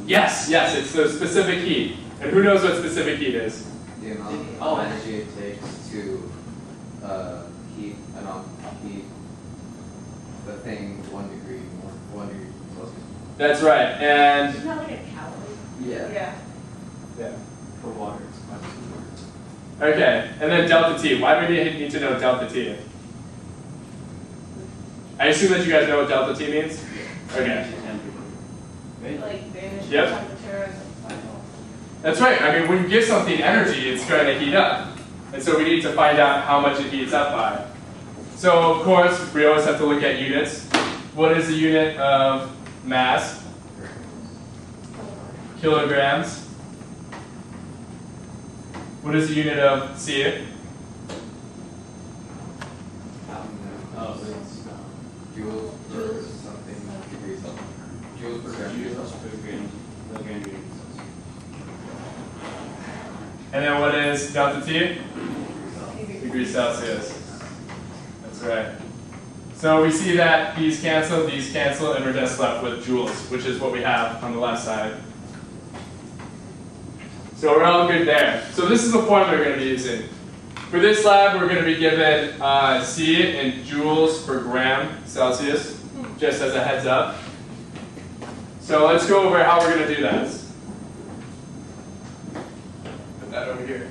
Yes, yes, it's the specific heat. And who knows what specific heat is? The amount of energy it takes to heat the thing 1 degree more, 1 degree Celsius. That's right, and Isn't that like a calorie? Yeah. yeah. For water, it's much more. Okay, and then delta T. Why do we need to know delta T? I assume that you guys know what delta T means? Okay. Like the initial Yep. temperature and the final. That's right. I mean, when you give something energy, it's going to heat up. And so we need to find out how much it heats up by. So, of course, we always have to look at units. What is the unit of mass? Kilograms. What is the unit of C? Joules per something degrees Celsius. Joules per gram. And then what is delta T? Degrees Celsius. That's right. So we see that these cancel, and we're just left with joules, which is what we have on the left side. So we're all good there. So this is the formula we're going to be using. For this lab, we're going to be given C in joules per gram Celsius, just as a heads up. So let's go over how we're going to do that. Put that over here.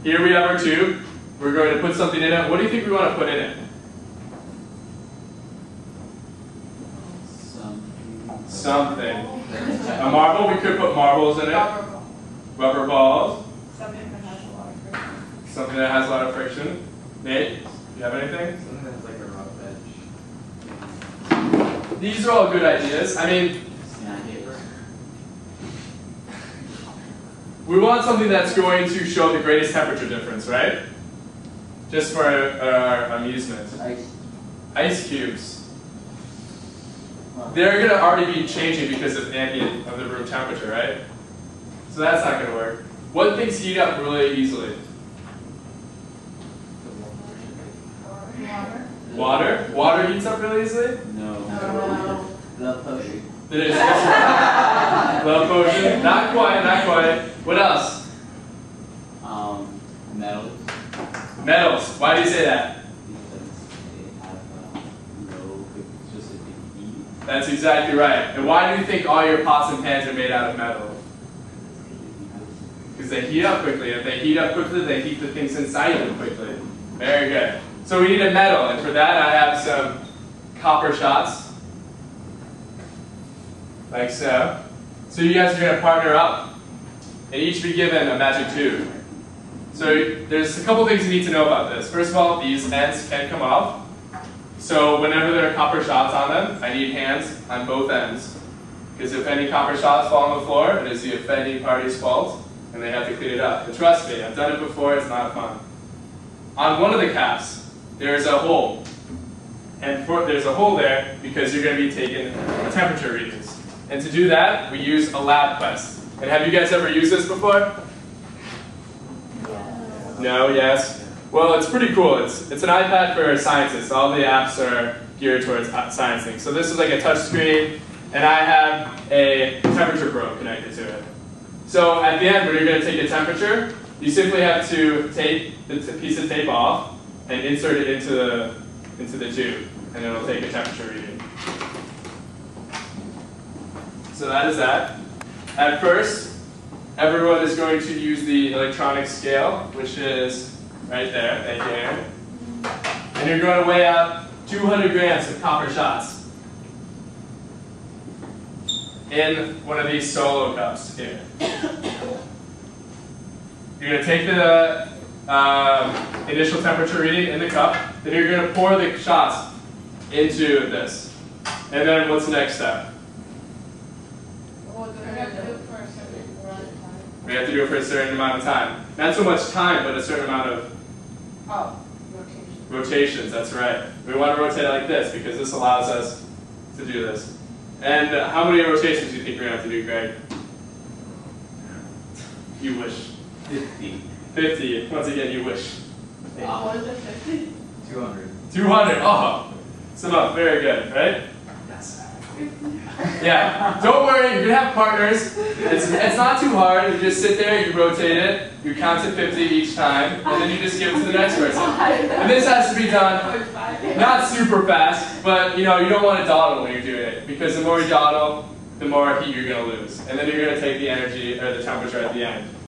Here we have our tube. We're going to put something in it. What do you think we want to put in it? Something. A marble? We could put marbles in it. Rubber balls. Something that has a lot of friction. Something that has a lot of friction. Nate, do you have anything? Something that's like a rough edge. These are all good ideas. I mean, we want something that's going to show the greatest temperature difference, right? Just for our amusement. Ice cubes. They're going to already be changing because of ambient of the room temperature, right? So that's not going to work. What things heat up really easily? Water. Water? Water heats up really easily? No. Love potion. Love potion? Not quite, not quite. What else? Metals. Metals. Why do you say that? Because they have low specific heat. That's exactly right. And why do you think all your pots and pans are made out of metal? Because they heat up quickly. If they heat up quickly, they heat the things inside them quickly. Very good. So we need a metal, and for that I have some copper shots. Like so. So you guys are going to partner up and each be given a magic tube. So there's a couple things you need to know about this. First of all, these ends can come off. So whenever there are copper shots on them, I need hands on both ends. Because if any copper shots fall on the floor, it is the offending party's fault, and they have to clean it up. And trust me, I've done it before, it's not fun. On one of the caps, there's a hole. And there's a hole there because you're going to be taking temperature readings. And to do that, we use a lab quest. And have you guys ever used this before? No, yes? Well, it's pretty cool. It's an iPad for scientists. All the apps are geared towards science things. So this is like a touch screen, and I have a temperature probe connected to it. So at the end, when you're going to take a temperature, you simply have to take the piece of tape off and insert it into the tube, and it'll take a temperature reading. So that is that. At first, everyone is going to use the electronic scale, which is right there, thank you, Aaron. And you're going to weigh out 200 grams of copper shots in one of these solo cups here. You're going to take the initial temperature reading in the cup, then you're going to pour the shots into this. And then what's the next step? We have to do it for a certain amount of time. Not so much time, but a certain amount of rotations, that's right. We want to rotate like this because this allows us to do this. And how many rotations do you think we're going to have to do, Greg? You wish. 50. 50. Once again, you wish. What is it, 50? 200. 200. Oh, it's enough. Very good, right? Yes. Yeah, don't worry, you're gonna have partners. It's not too hard. You just sit there, you rotate it, you count to 50 each time, and then you just give it to the next person. And this has to be done not super fast, but you don't want to dawdle when you're doing it, because the more you dawdle, the more heat you're gonna lose. And then you're gonna take the energy or the temperature at the end.